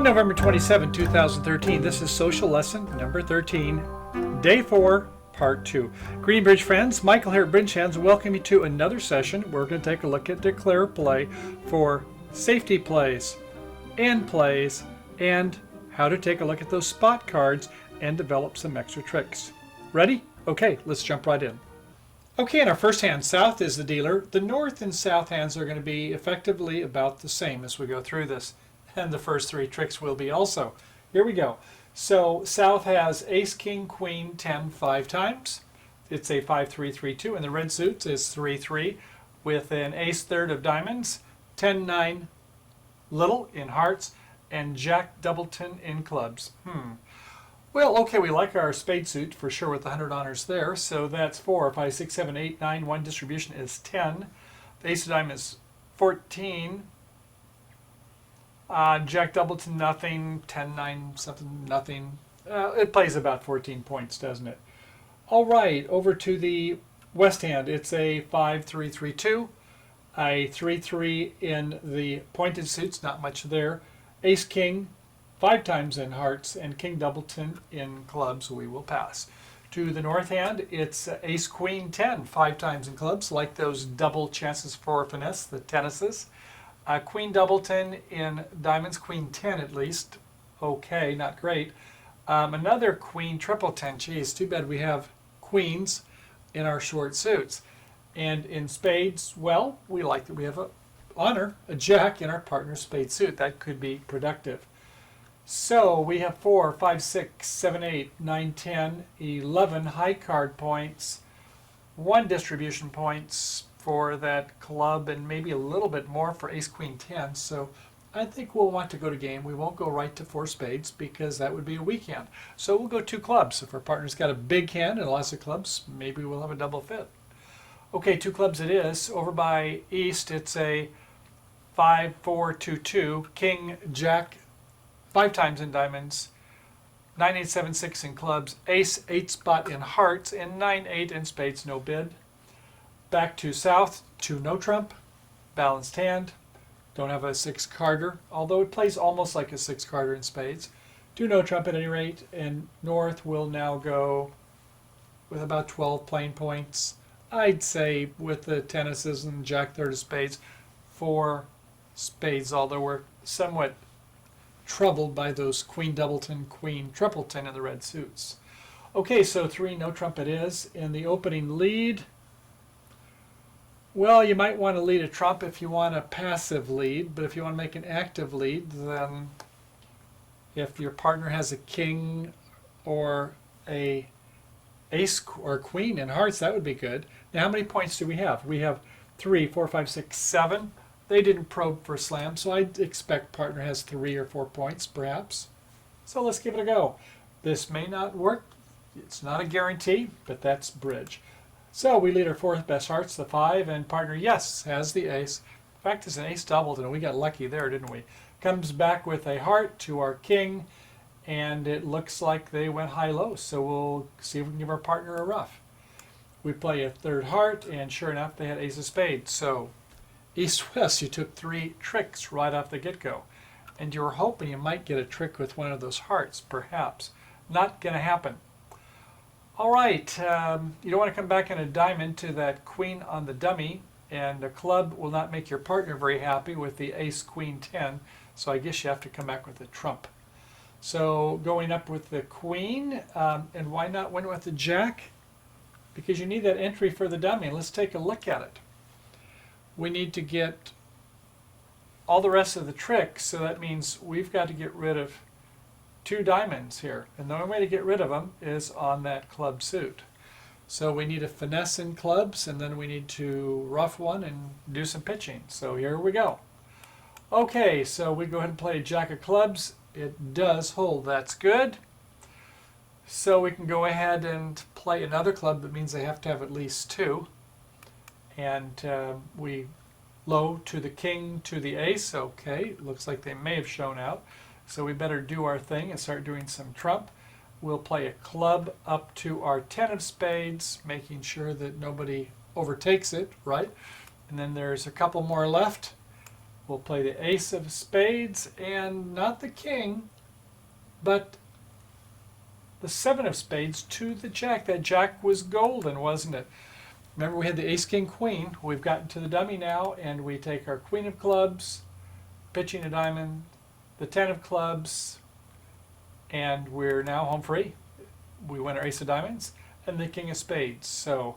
November 27, 2013, this is social lesson number 13, day 4, part 2. Greenbridge friends, Michael here at Bridge Hands, welcome you to another session. We're going to take a look at declare play for safety plays, end plays, and how to take a look at those spot cards and develop some extra tricks. Ready? Okay, let's jump right in. Okay, in our first hand, south is the dealer. The north and south hands are going to be effectively about the same as we go through this. And the first three tricks will be also. Here we go. So south has ace, king, queen, 10, 5 times. It's a 5-3-3-2, and the red suits is 3-3 with an ace third of diamonds, 10-9 little in hearts, and jack doubleton in clubs. Well, okay, we like our spade suit for sure with the 100 honors there. So that's 4, 5, 6, 7, 8, 9. One distribution is 10. The ace of diamonds is 14. Jack doubleton, nothing. 10-9, something, nothing. It plays about 14 points, doesn't it? All right, over to the west hand. It's a 5-3-3-2. A 3-3 in the pointed suits, not much there. Ace, king, 5 times in hearts, and king doubleton in clubs. We will pass. To the north hand, it's ace, queen, 10, 5 times in clubs, like those double chances for finesse, the tennises. Queen doubleton in diamonds, queen 10 at least. Okay, not great. Another queen triple 10. Geez, too bad we have queens in our short suits. And in spades, well, we like that we have a jack in our partner's spade suit. That could be productive. So we have 4, 5, 6, 7, 8, 9, 10, 11 high card points, 1 distribution points for that club, and maybe a little bit more for ace, queen, 10. So I think we'll want to go to game. We won't go right to 4 spades because that would be a weak hand. So we'll go 2 clubs. If our partner's got a big hand and lots of clubs, maybe we'll have a double fit. Okay, 2 clubs it is. Over by east, it's a 5-4-2-2, king, jack, 5 times in diamonds, 9-8-7-6 in clubs, ace, 8 spot in hearts, and 9-8 in spades, no bid. Back to south, 2 no trump, balanced hand. Don't have a 6-carder, although it plays almost like a 6-carder in spades. 2 no trump at any rate, and north will now go with about 12 plain points. I'd say with the tennises and jack third of spades, 4 spades, although we're somewhat troubled by those queen doubleton, queen tripleton in the red suits. Okay, so 3 no trump it is. In the opening lead, well, you might want to lead a trump if you want a passive lead, but if you want to make an active lead, then if your partner has a king or a ace or queen in hearts, that would be good. Now, how many points do we have? We have 3, 4, 5, 6, 7. They didn't probe for slam, so I'd expect partner has 3 or 4 points, perhaps. So let's give it a go. This may not work. It's not a guarantee, but that's bridge. So we lead our 4th best hearts, the 5, and partner, yes, has the ace. In fact, it's an ace doubled, and we got lucky there, didn't we? Comes back with a heart to our king, and it looks like they went high-low, so we'll see if we can give our partner a rough. We play a 3rd heart, and sure enough, they had ace of spades. So east-west, you took 3 tricks right off the get-go, and you were hoping you might get a trick with one of those hearts, perhaps. Not going to happen. All right, you don't want to come back in a diamond to that queen on the dummy, and a club will not make your partner very happy with the ace, queen, 10, so I guess you have to come back with a trump. So going up with the queen, and why not win with the jack? Because you need that entry for the dummy. Let's take a look at it. We need to get all the rest of the tricks, so that means we've got to get rid of 2 diamonds here, and the only way to get rid of them is on that club suit. So we need a finesse in clubs, and then we need to rough one and do some pitching. So here we go. Okay, so we go ahead and play a jack of clubs. It does hold. That's good. So we can go ahead and play another club. That means they have to have at least 2. And we low to the king to the ace. Okay, looks like they may have shown out. So we better do our thing and start doing some trump. We'll play a club up to our 10 of spades, making sure that nobody overtakes it, right? And then there's a couple more left. We'll play the ace of spades and not the king, but the seven of spades to the jack. That jack was golden, wasn't it? Remember we had the ace, king, queen. We've gotten to the dummy now, and we take our queen of clubs, pitching a diamond, the 10 of clubs, and we're now home free. We win our ace of diamonds and the king of spades. So,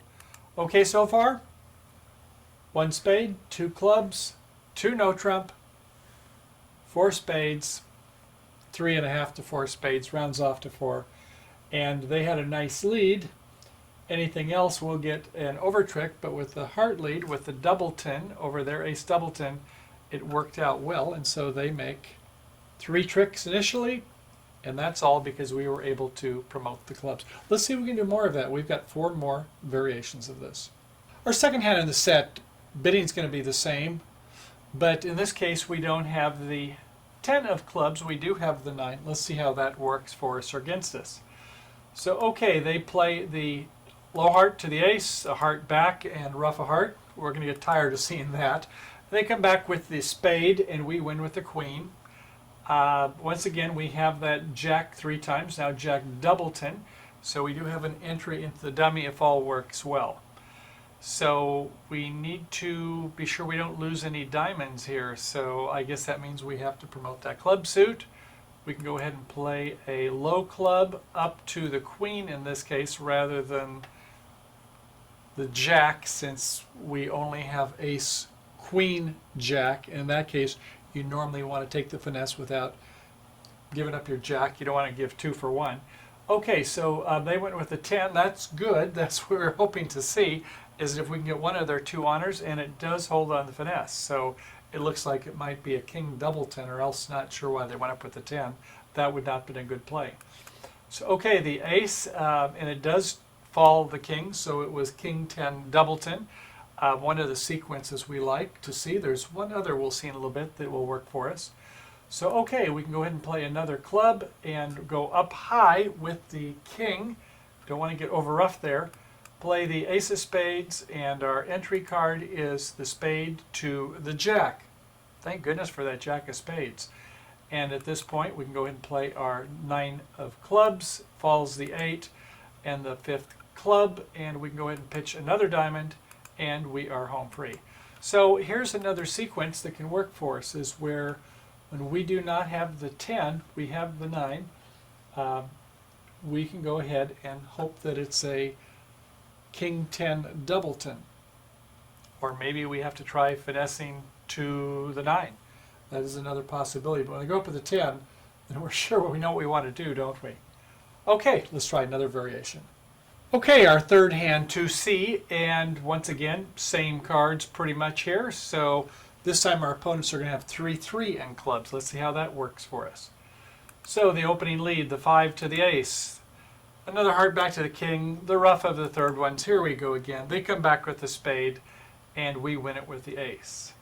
okay so far? One spade, two clubs, two no trump, four spades, 3.5 to four spades, rounds off to four. And they had a nice lead. Anything else will get an over trick, but with the heart lead, with the doubleton over their ace doubleton, it worked out well, and so they make 3 tricks initially, and that's all because we were able to promote the clubs. Let's see if we can do more of that. We've got 4 more variations of this. Our second hand in the set, bidding's going to be the same, but in this case we don't have the 10 of clubs, we do have the 9. Let's see how that works for us or against us. So okay, they play the low heart to the ace, a heart back, and ruff a heart. We're going to get tired of seeing that. They come back with the spade, and we win with the queen. Once again, we have that jack 3 times, now jack doubleton. So we do have an entry into the dummy if all works well. So we need to be sure we don't lose any diamonds here. So I guess that means we have to promote that club suit. We can go ahead and play a low club up to the queen in this case rather than the jack, since we only have ace, queen, jack. In that case, you normally want to take the finesse without giving up your jack. You don't want to give 2 for 1. Okay, so they went with the 10. That's good. That's what we're hoping to see, is if we can get one of their 2 honors, and it does hold on the finesse. So it looks like it might be a king doubleton, or else not sure why they went up with the 10. That would not have been a good play. So okay, the ace, and it does fall the king, so it was king 10 doubleton. One of the sequences we like to see. There's one other we'll see in a little bit that will work for us. So okay, we can go ahead and play another club and go up high with the king. Don't want to get over rough there. Play the ace of spades, and our entry card is the spade to the jack. Thank goodness for that jack of spades. And at this point, we can go ahead and play our 9 of clubs, falls the 8, and the 5th club, and we can go ahead and pitch another diamond, and we are home free. So here's another sequence that can work for us, is where when we do not have the 10, we have the 9. We can go ahead and hope that it's a king 10 doubleton. Or maybe we have to try finessing to the 9. That is another possibility. But when I go up with the 10, then we're sure we know what we want to do, don't we? Okay, let's try another variation. Okay, our third hand 2C, and once again, same cards pretty much here. So this time our opponents are going to have 3-3 in clubs. Let's see how that works for us. So the opening lead, the 5 to the ace. Another heart back to the king, the ruff of the third ones. Here we go again. They come back with the spade, and we win it with the ace.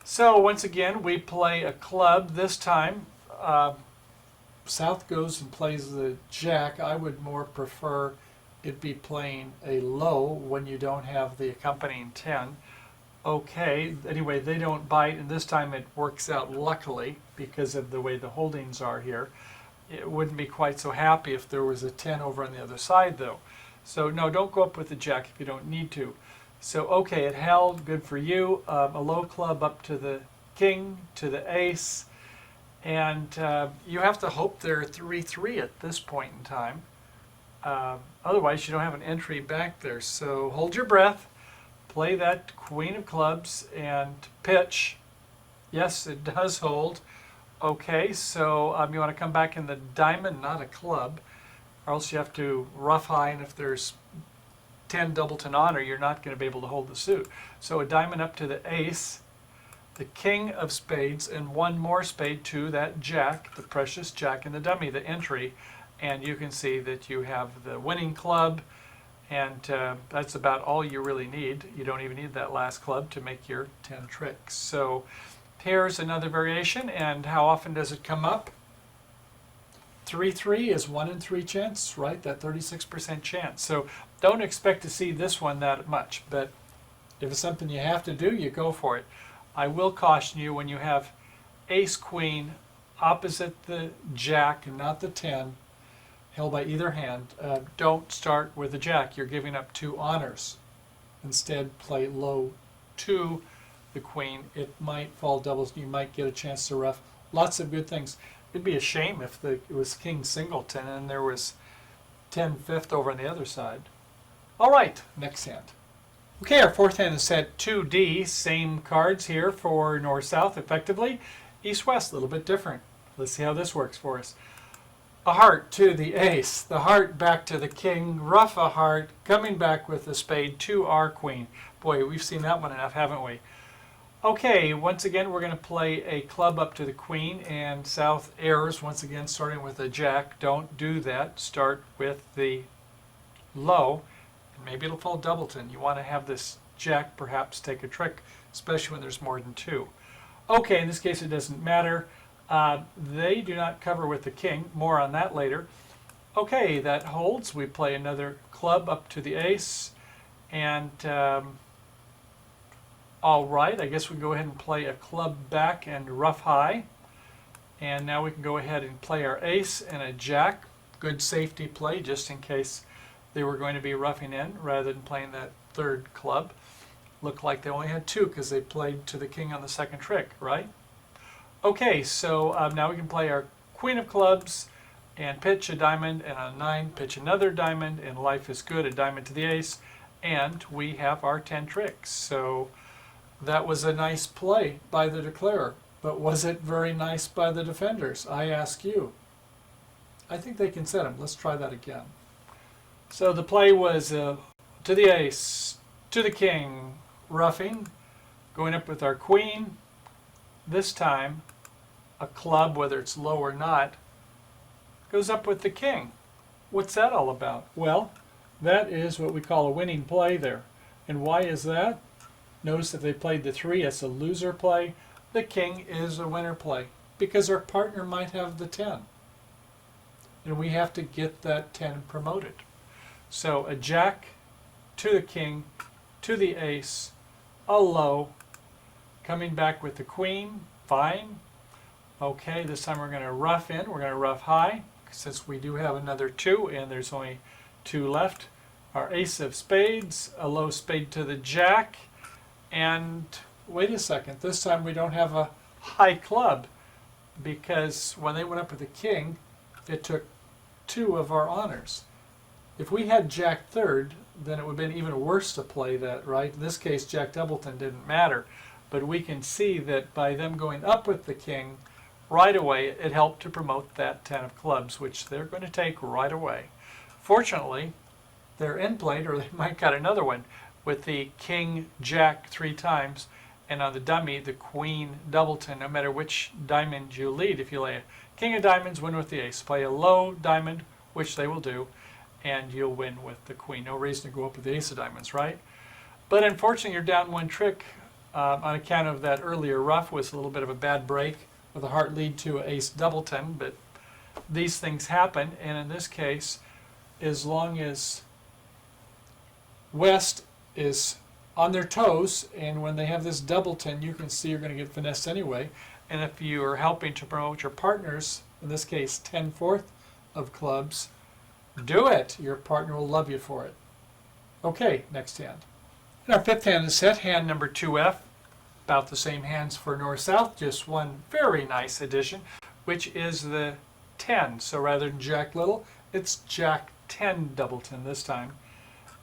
So once again, we play a club. This time, South goes and plays the jack. I would more prefer it be playing a low when you don't have the accompanying 10. Okay, anyway, they don't bite, and this time it works out luckily because of the way the holdings are here. It wouldn't be quite so happy if there was a 10 over on the other side, though. So no, don't go up with the jack if you don't need to. So okay, it held, good for you. A low club up to the king, to the ace, and you have to hope they're 3-3 at this point in time. Otherwise, you don't have an entry back there. So hold your breath, play that queen of clubs, and pitch. Yes, it does hold. Okay, so you want to come back in the diamond, not a club, or else you have to rough high, and if there's 10 doubleton honor, you're not going to be able to hold the suit. So a diamond up to the ace, the king of spades, and one more spade to that jack, the precious jack in the dummy, the entry, and you can see that you have the winning club, and that's about all you really need. You don't even need that last club to make your 10 tricks. So here's another variation, and how often does it come up? 3-3 is 1 in 3 chance, right? That 36% chance. So don't expect to see this one that much, but if it's something you have to do, you go for it. I will caution you when you have ace queen opposite the jack and not the 10 held by either hand, don't start with the jack. You're giving up 2 honors. Instead, play low to the queen. It might fall doubles. You might get a chance to ruff. Lots of good things. It'd be a shame if it was king singleton and there was 10 fifth over on the other side. All right, next hand. Okay, our fourth hand is set 2D. Same cards here for north-south effectively. East-west, a little bit different. Let's see how this works for us. A heart to the ace, the heart back to the king, ruff a heart, coming back with the spade to our queen. Boy, we've seen that one enough, haven't we? Okay, once again, we're going to play a club up to the queen and south errors, once again, starting with a jack. Don't do that. Start with the low. Maybe it'll fall doubleton. You want to have this jack perhaps take a trick, especially when there's more than 2. Okay, in this case, it doesn't matter. They do not cover with the king. More on that later. Okay, that holds. We play another club up to the ace. And all right, I guess we can go ahead and play a club back and ruff high. And now we can go ahead and play our ace and a jack. Good safety play just in case they were going to be roughing in rather than playing that third club. Looked like they only had 2 because they played to the king on the second trick, right? Okay, so now we can play our queen of clubs and pitch a diamond, and on 9 pitch another diamond, and life is good, a diamond to the ace, and we have our 10 tricks. So that was a nice play by the declarer, but was it very nice by the defenders? I ask you. I think they can set them. Let's try that again. So the play was to the ace, to the king, roughing, going up with our queen. This time, a club, whether it's low or not, goes up with the king. What's that all about? Well, that is what we call a winning play there. And why is that? Notice if they played the 3, it's a loser play. The king is a winner play because our partner might have the 10. And we have to get that 10 promoted. So a jack to the king, to the ace, a low, coming back with the queen, fine. Okay, this time we're going to ruff in, we're going to ruff high, since we do have another 2 and there's only 2 left. Our ace of spades, a low spade to the jack, and wait a second, this time we don't have a high club because when they went up with the king, it took 2 of our honors. If we had jack third, then it would have been even worse to play that, right? In this case, jack doubleton didn't matter. But we can see that by them going up with the king, right away, it helped to promote that 10 of clubs, which they're going to take right away. Fortunately, they're endplayed, or they might got another one, with the king, jack 3 times, and on the dummy, the queen, doubleton, no matter which diamond you lead. If you lay a king of diamonds, win with the ace. Play a low diamond, which they will do, and you'll win with the queen. No reason to go up with the ace of diamonds, right? But unfortunately, you're down 1 trick on account of that earlier ruff was a little bit of a bad break with a heart lead to ace doubleton, but these things happen, and in this case, as long as West is on their toes, and when they have this doubleton, you can see you're going to get finessed anyway, and if you are helping to promote your partners, in this case 10/4 of clubs, do it. Your partner will love you for it. Okay, next hand. And our 5th hand is set, hand number 2F. About the same hands for north-south, just one very nice addition, which is the 10. So rather than jack little, it's jack 10 doubleton this time.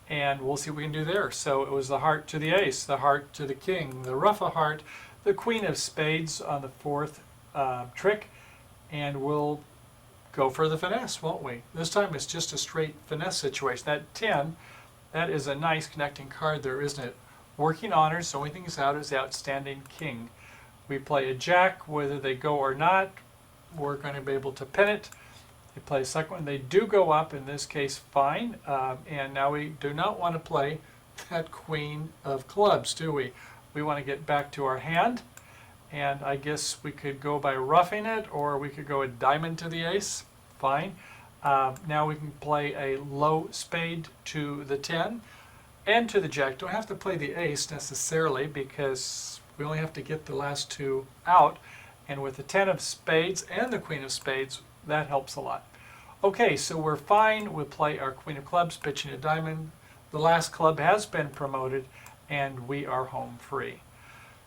And we'll see what we can do there. So it was the heart to the ace, the heart to the king, the ruff a heart, the queen of spades on the 4th trick, and we'll go for the finesse, won't we? This time it's just a straight finesse situation. That 10, that is a nice connecting card there, isn't it? Working honors, the only thing is out is the outstanding king. We play a jack, whether they go or not, we're going to be able to pin it. They play a second one. They do go up, in this case, fine. And now we do not want to play that queen of clubs, do we? We want to get back to our hand. And I guess we could go by roughing it, or we could go a diamond to the ace. Fine. Now we can play a low spade to the 10 and to the jack. Don't have to play the ace necessarily because We only have to get the last two out. And with the 10 of spades and the queen of spades, that helps a lot. Okay, so we're fine. We'll play our queen of clubs, pitching a diamond. The last club has been promoted, and we are home free.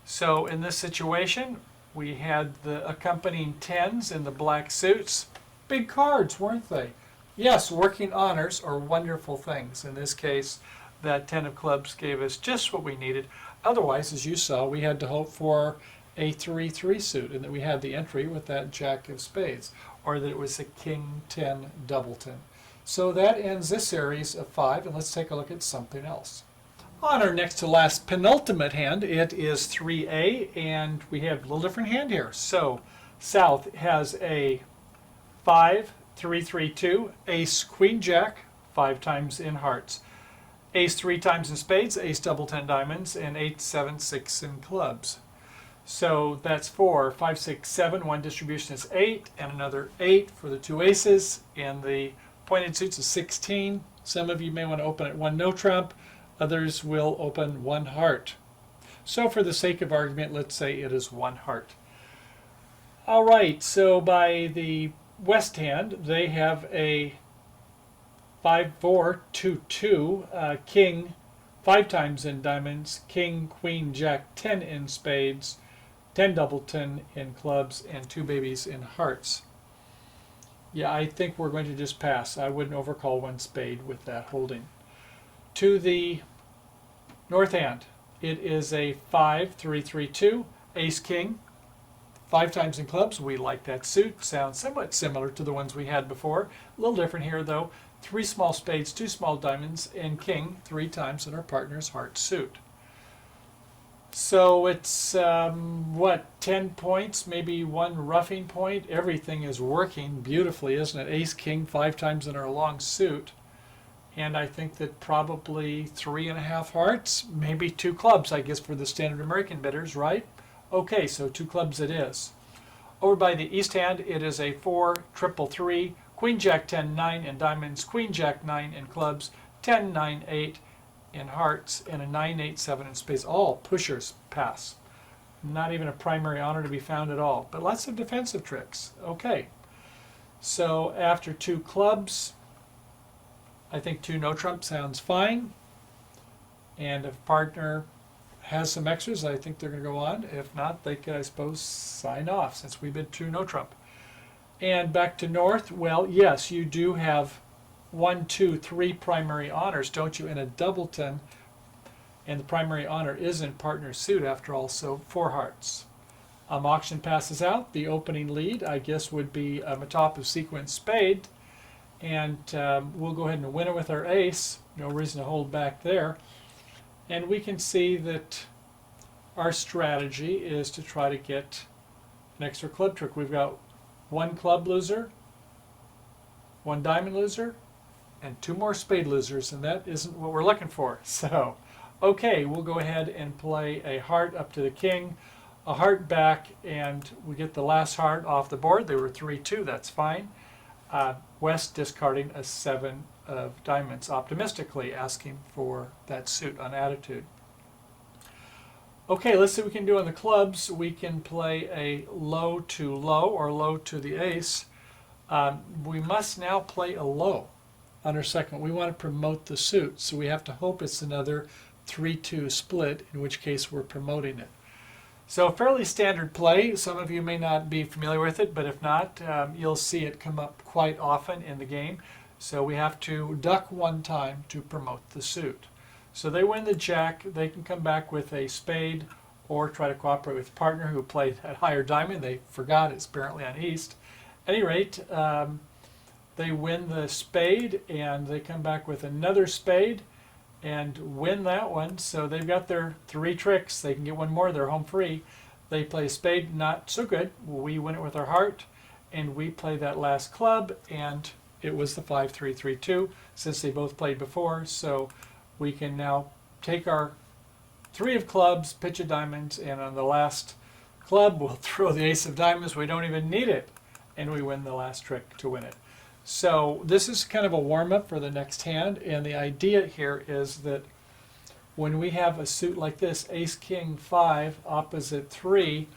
So in this situation, we had the accompanying 10s in the black suits. Big cards, weren't they? Yes, working honors are wonderful things. In this case, that 10 of clubs gave us just what we needed. Otherwise, as you saw, we had to hope for a 3-3 suit, and that we had the entry with that jack of spades, or that it was a king 10 doubleton. So that ends this series of 5, and let's take a look at something else. On our next to last penultimate hand, it is 3A, and we have a little different hand here. So South has a 5, 3, 3, 2, ace, queen, jack, 5 times in hearts. Ace 3 times in spades, ace double 10 diamonds, and 8, 7, 6 in clubs. So that's 4, 5, 6, 7. One distribution is 8, and another 8 for the two aces. And the pointed suits is 16. Some of you may want to open at 1 no trump. Others will open 1 heart. So for the sake of argument, let's say it is 1 heart. All right, so by the west hand, they have a 5, 4, 2, 2, king 5 times in diamonds, king, queen, jack, 10 in spades, 10 doubleton in clubs, and 2 babies in hearts. Yeah, I think we're going to just pass. I wouldn't overcall 1 spade with that holding. To the north hand, it is a 5, 3, 3, 2, ace, king, 5 times in clubs. We like that suit. Sounds somewhat similar to the ones we had before. A little different here, though. 3 small spades, 2 small diamonds, and king 3 times in our partner's heart suit. So it's, 10 points, maybe 1 roughing point. Everything is working beautifully, isn't it? Ace, king, 5 times in our long suit. And I think that probably 3.5 hearts, maybe 2 clubs, I guess, for the standard American bidders, right? Okay, so 2 clubs it is. Over by the east hand, it is a 4, triple 3, queen, jack, 10, 9 in diamonds, queen, jack, 9 in clubs, 10, 9, 8 in hearts, and a 9, 8, 7 in spades. All pushers pass. Not even a primary honor to be found at all, but lots of defensive tricks. Okay, so after 2 clubs, I think 2 no trump sounds fine. And if partner has some extras, I think they're going to go on. If not, they could, I suppose, sign off since we bid 2 no trump. And back to north, well, yes, you do have 1, 2, 3 primary honors, don't you, in a doubleton, and the primary honor is in partner suit after all, so 4 hearts. Auction passes out. The opening lead, I guess, would be a top of sequence spade, and we'll go ahead and win it with our ace. No reason to hold back there. And we can see that our strategy is to try to get an extra club trick. We've got 1 club loser, 1 diamond loser, and 2 more spade losers, and that isn't what we're looking for. So, okay, we'll go ahead and play a heart up to the king, a heart back, and we get the last heart off the board. They were 3-2, that's fine. West discarding a 7 of diamonds, optimistically asking for that suit on attitude. Okay, let's see what we can do on the clubs. We can play a low to low or low to the ace. We must now play a low on our second. We want to promote the suit, so we have to hope it's another 3-2 split, in which case we're promoting it. So fairly standard play. Some of you may not be familiar with it, but if not, you'll see it come up quite often in the game. So we have to duck 1 time to promote the suit. So they win the jack. They can come back with a spade or try to cooperate with a partner who played at higher diamond. They forgot it's apparently on east. At any rate, they win the spade and they come back with another spade and win that one. So they've got their 3 tricks. They can get 1 more. They're home free. They play a spade, not so good. We win it with our heart, and we play that last club, and it was the 5-3-3-2 since they both played before. So we can now take our 3 of clubs, pitch a diamonds, and on the last club we'll throw the ace of diamonds. We don't even need it, and we win the last trick to win it. So this is kind of a warm-up for the next hand, and the idea here is that when we have a suit like this, ace, king, 5, opposite 3,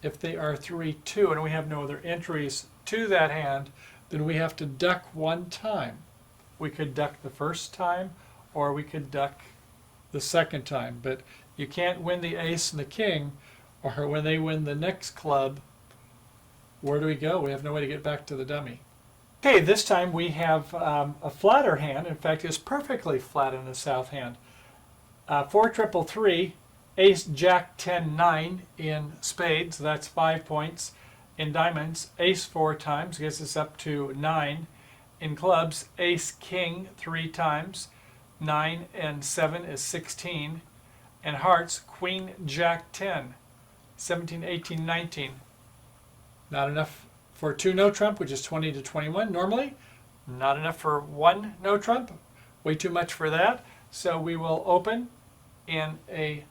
if they are 3-2 and we have no other entries to that hand, then we have to duck one time. We could duck the first time or we could duck the second time, but you can't win the ace and the king, or when they win the next club, where do we go? We have no way to get back to the dummy. Okay, this time we have a flatter hand. In fact, it's perfectly flat in the south hand. 4 triple 3, ace, jack, 10, 9 in spades. That's 5 points. In diamonds, ace 4 times gets us up to 9. In clubs, ace, king 3 times. 9 and 7 is 16. And hearts, queen, jack, 10. 17, 18, 19. Not enough for 2 no trump, which is 20 to 21 normally. Not enough for 1 no trump. Way too much for that. So we will open in a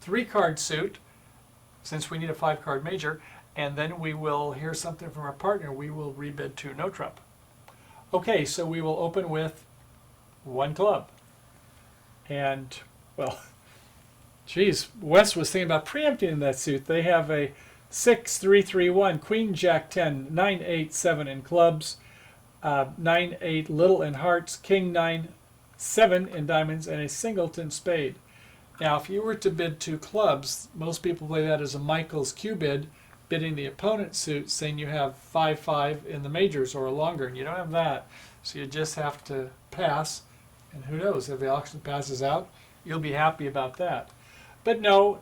3-card suit, since we need a 5-card major, and then we will hear something from our partner. We will rebid 2 no trump. Okay, so we will open with 1 club. And, well, geez, Wes was thinking about preempting that suit. They have a 6, 3, 3, 1, queen, jack, 10, 9, 8, 7 in clubs, 9, 8 little in hearts, king, 9, 7 in diamonds, and a singleton spade. Now, if you were to bid 2 clubs, most people play that as a Michael's Q bid, bidding the opponent's suit, saying you have 5, 5 in the majors or longer, and you don't have that. So you just have to pass, and who knows, if the auction passes out, you'll be happy about that. But no,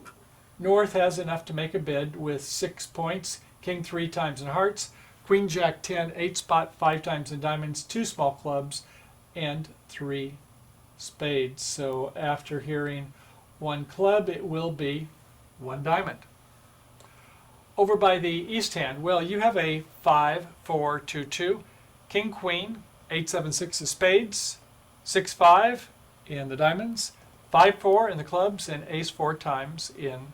North has enough to make a bid with 6 points, king 3 times in hearts, queen, jack, 10, 8 spot 5 times in diamonds, 2 small clubs, and 3 spades. So after hearing 1 club, it will be 1 diamond. Over by the east hand, well, you have a 5, 4, 2, 2, king, queen, 8, 7, 6 of spades, 6, 5 in the diamonds, 5, 4 in the clubs, and ace 4 times in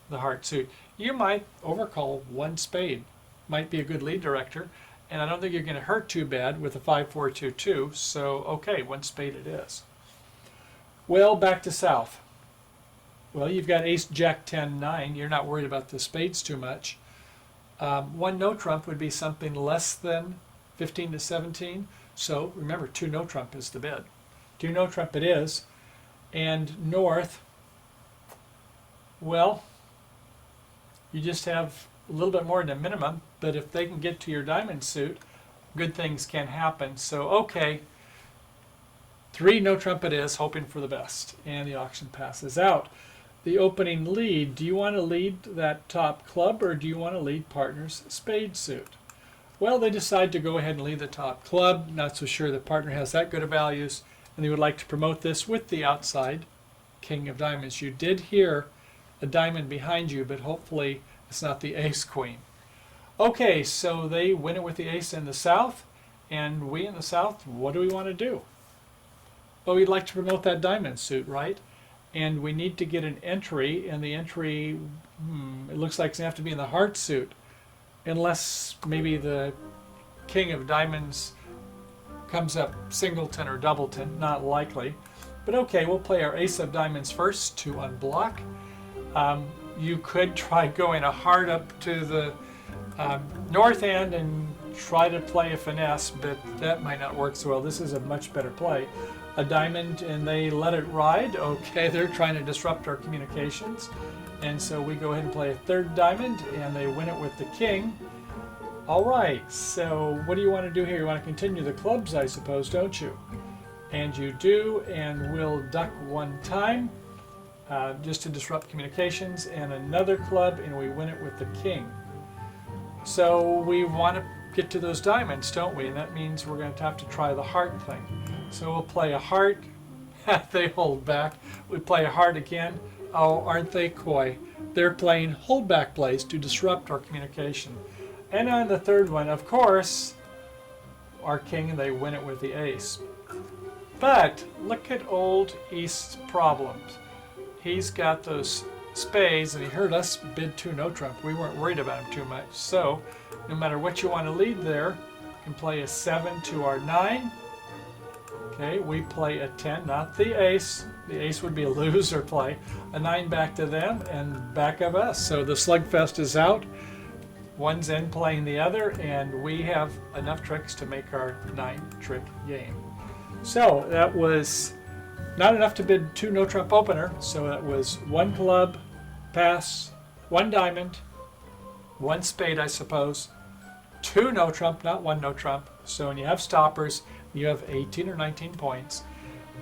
the heart suit. You might overcall 1 spade. Might be a good lead director, and I don't think you're going to hurt too bad with a 5, 4, 2, 2, so okay, 1 spade it is. Well, back to south. Well, you've got ace, jack, 10, 9. You're not worried about the spades too much. 1 no trump would be something less than 15 to 17. So remember, 2 no trump is the bid. 2 no trump it is. And North, well, you just have a little bit more than a minimum, but if they can get to your diamond suit, good things can happen. So, okay, 3 no trump it is, hoping for the best. And the auction passes out. The opening lead, do you want to lead that top club or do you want to lead partner's spade suit? Well, they decide to go ahead and lead the top club. Not so sure the partner has that good of values, and they would like to promote this with the outside king of diamonds. You did hear a diamond behind you, but hopefully it's not the ace queen. Okay, so they win it with the ace in the south, and we in the south, what do we want to do? Well, we'd like to promote that diamond suit, right? And we need to get an entry, and the entry, it looks like it's going to have to be in the heart suit, unless maybe the king of diamonds comes up singleton or doubleton, not likely. But okay, we'll play our ace of diamonds first to unblock. You could try going a heart up to the north end and try to play a finesse, but that might not work so well. This is a much better play. A diamond and they let it ride. Okay, they're trying to disrupt our communications. And so we go ahead and play a 3rd diamond and they win it with the king. All right, so what do you want to do here? You want to continue the clubs, I suppose, don't you? And you do, and we'll duck 1 time just to disrupt communications, and another club, and we win it with the king. So we want to get to those diamonds, don't we? And that means we're going to have to try the heart thing. So we'll play a heart. They hold back. We play a heart again. Oh, aren't they coy? They're playing holdback plays to disrupt our communication. And on the 3rd one, of course, our king, they win it with the ace. But look at old East's problems. He's got those spades, and he heard us bid 2 no trump. We weren't worried about him too much. So no matter what you want to lead there, you can play a 7 to our 9. Okay, we play a 10, not the ace. The ace would be a loser play. A 9 back to them and back of us. So the slugfest is out. One's end playing the other, and we have enough tricks to make our 9-trick game. So that was not enough to bid 2 no trump opener. So that was 1 club, pass, 1 diamond, 1 spade, I suppose, 2 no trump, not 1 no trump. So when you have stoppers, you have 18 or 19 points.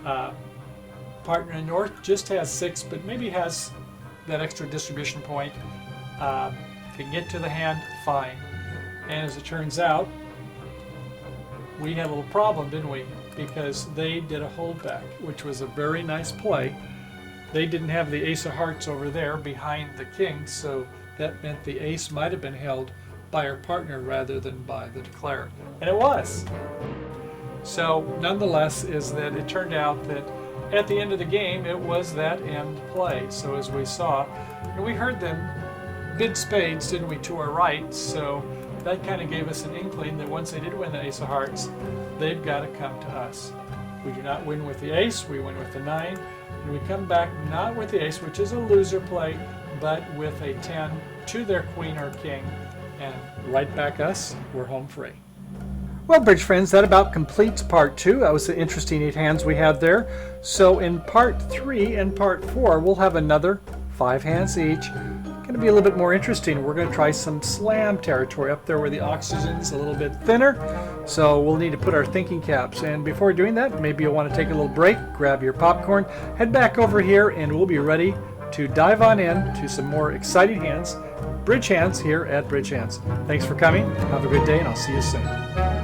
Partner in north just has 6, but maybe has that extra distribution point. Can get to the hand, fine. And as it turns out, we had a little problem, didn't we? Because they did a holdback, which was a very nice play. They didn't have the ace of hearts over there behind the king, so that meant the ace might have been held by our partner rather than by the declarer. And it was. So nonetheless is that it turned out that at the end of the game it was that end play. So as we saw, and we heard them bid spades, didn't we, to our right, so that kind of gave us an inkling that once they did win the ace of hearts, they've got to come to us. We do not win with the ace, we win with the 9, and we come back not with the ace, which is a loser play, but with a 10 to their queen or king, and right back us, we're home free. Well, bridge friends, that about completes part 2. That was the interesting 8 hands we had there. So in part 3 and part 4, we'll have another 5 hands each. Going to be a little bit more interesting. We're going to try some slam territory up there where the oxygen's a little bit thinner. So we'll need to put our thinking caps. And before doing that, maybe you'll want to take a little break, grab your popcorn, head back over here, and we'll be ready to dive on in to some more exciting hands, bridge hands here at Bridge Hands. Thanks for coming. Have a good day, and I'll see you soon.